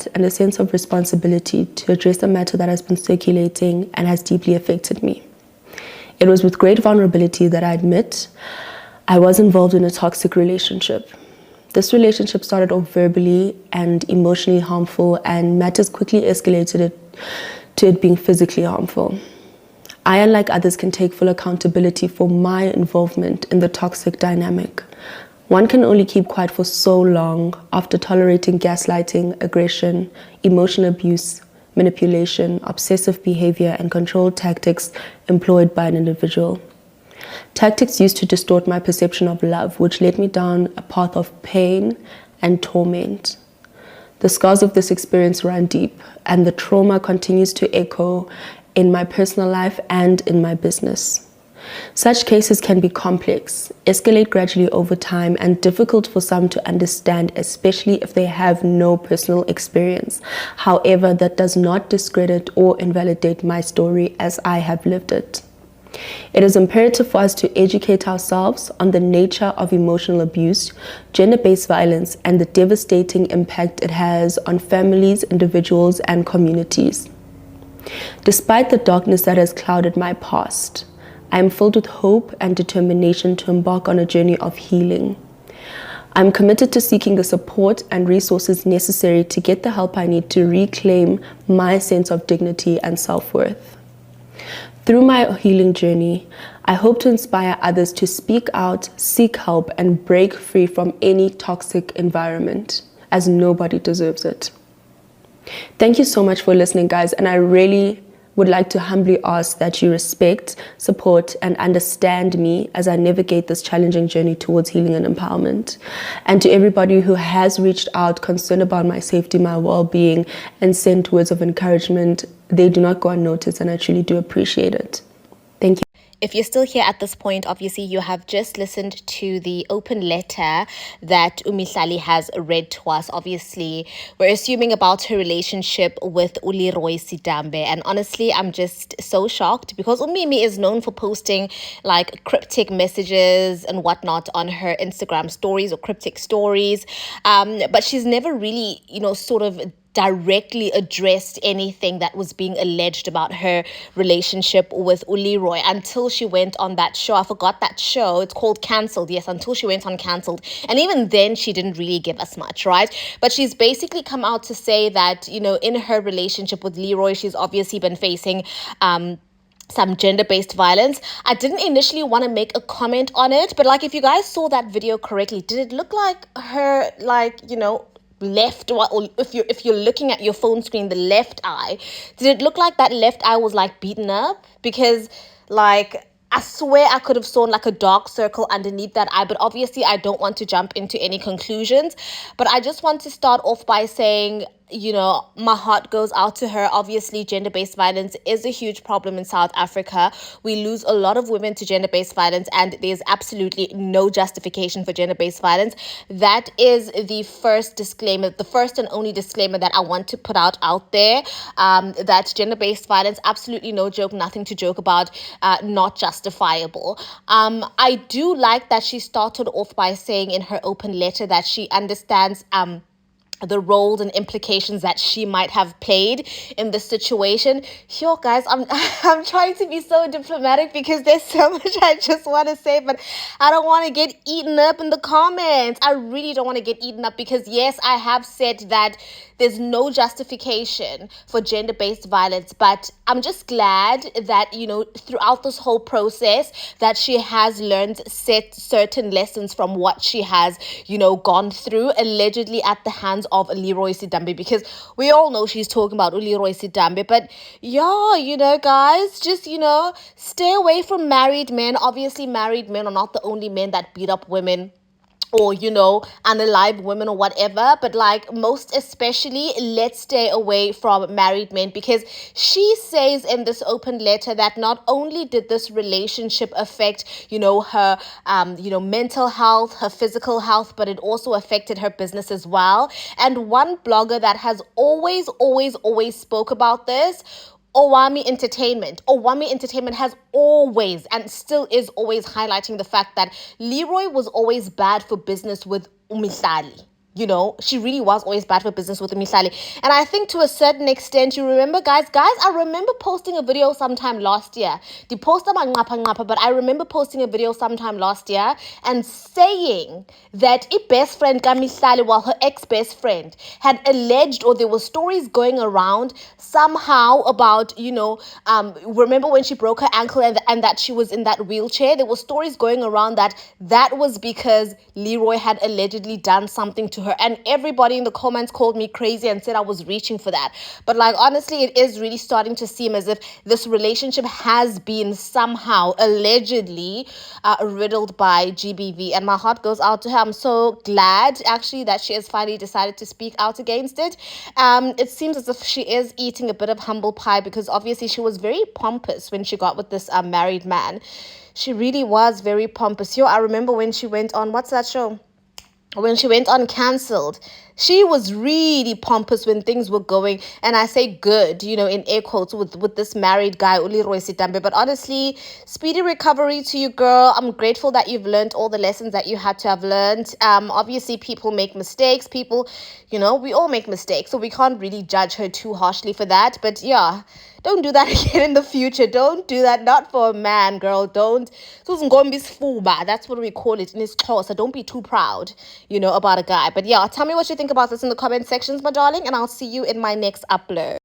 heart and a sense of responsibility to address a matter that has been circulating and has deeply affected me. It was with great vulnerability that I admit I was involved in a toxic relationship. This relationship started off verbally and emotionally harmful, and matters quickly escalated to it being physically harmful. I, unlike others, can take full accountability for my involvement in the toxic dynamic. One can only keep quiet for so long after tolerating gaslighting, aggression, emotional abuse, manipulation, obsessive behavior, and control tactics employed by an individual. Tactics used to distort my perception of love, which led me down a path of pain and torment. The scars of this experience run deep, and the trauma continues to echo in my personal life and in my business. Such cases can be complex, escalate gradually over time, and difficult for some to understand, especially if they have no personal experience. However, that does not discredit or invalidate my story as I have lived it. It is imperative for us to educate ourselves on the nature of emotional abuse, gender-based violence, and the devastating impact it has on families, individuals, and communities. Despite the darkness that has clouded my past, I am filled with hope and determination to embark on a journey of healing. I'm committed to seeking the support and resources necessary to get the help I need to reclaim my sense of dignity and self-worth. Through my healing journey, I hope to inspire others to speak out, seek help, and break free from any toxic environment, as nobody deserves it. Thank you so much for listening, guys, and I really would like to humbly ask that you respect, support, and understand me as I navigate this challenging journey towards healing and empowerment. And to everybody who has reached out concerned about my safety, my well-being, and sent words of encouragement, they do not go unnoticed, and I truly do appreciate it. Thank you. If you're still here at this point, obviously you have just listened to the open letter that Mihlali has read to us. Obviously, we're assuming about her relationship with Leeroy Sidambe. And honestly, I'm just so shocked because Umimi is known for posting like cryptic messages and whatnot on her Instagram stories or cryptic stories. But she's never really, sort of directly addressed anything that was being alleged about her relationship with Leeroy until she went on that show. I forgot that show. It's called Cancelled. Yes, until she went on Cancelled. And even then, she didn't really give us much, right? But she's basically come out to say that, in her relationship with Leeroy, she's obviously been facing some gender-based violence. I didn't initially want to make a comment on it, but if you guys saw that video correctly, did it look like her, left, or if you're looking at your phone screen, the left eye, did it look like that left eye was beaten up? Because I swear I could have seen a dark circle underneath that eye, but obviously I don't want to jump into any conclusions. But I just want to start off by saying, my heart goes out to her. Obviously, gender-based violence is a huge problem in South Africa. We lose a lot of women to gender-based violence, and there's absolutely no justification for gender-based violence. That is the first disclaimer, the first and only disclaimer that I want to put out there, that gender-based violence, absolutely no joke, nothing to joke about, not justifiable. I do like that she started off by saying in her open letter that she understands the roles and implications that she might have played in this situation. Sure, guys, I'm trying to be so diplomatic because there's so much I just want to say, but I don't want to get eaten up in the comments. I really don't want to get eaten up because, yes, I have said that there's no justification for gender-based violence, but I'm just glad that, throughout this whole process that she has learned certain lessons from what she has, gone through, allegedly at the hands of Leeroy Sidambe, because we all know she's talking about Leeroy Sidambe. But yeah, guys, just, stay away from married men. Obviously, married men are not the only men that beat up women or, unalive women or whatever. But most especially, let's stay away from married men, because she says in this open letter that not only did this relationship affect, her, mental health, her physical health, but it also affected her business as well. And one blogger that has always spoke about this, Owami Entertainment. Owami Entertainment has always and still is always highlighting the fact that Leeroy was always bad for business with Mihlali. you know, she really was always bad for business with Mihlali. And I think to a certain extent, you remember, guys, I remember posting a video sometime last year. The post about ngapa, but I remember posting a video sometime last year and saying that a best friend Mihlali, while her ex-best friend had alleged, or there were stories going around somehow about, you know, remember when she broke her ankle and that she was in that wheelchair? There were stories going around that was because Leeroy had allegedly done something to her, and everybody in the comments called me crazy and said I was reaching for that. But like, honestly, it is really starting to seem as if this relationship has been somehow allegedly riddled by GBV, and my heart goes out to her. I'm so glad actually that she has finally decided to speak out against it. It seems as if she is eating a bit of humble pie, because obviously she was very pompous when she got with this married man. She really was very pompous. Yo, I remember when she went on, what's that show? When she went on Cancelled, she was really pompous when things were going, and I say good, you know, in air quotes, with this married guy, Leeroy Sidambe. But honestly, speedy recovery to you, girl. I'm grateful that you've learned all the lessons that you had to have learned. Obviously, people make mistakes. People, you know, we all make mistakes, so we can't really judge her too harshly for that. But yeah, don't do that again in the future. Don't do that. Not for a man, girl. Don't. That's what we call it in this clause. So don't be too proud, you know, about a guy. But yeah, tell me what you think about this in the comment sections, my darling, and I'll see you in my next upload.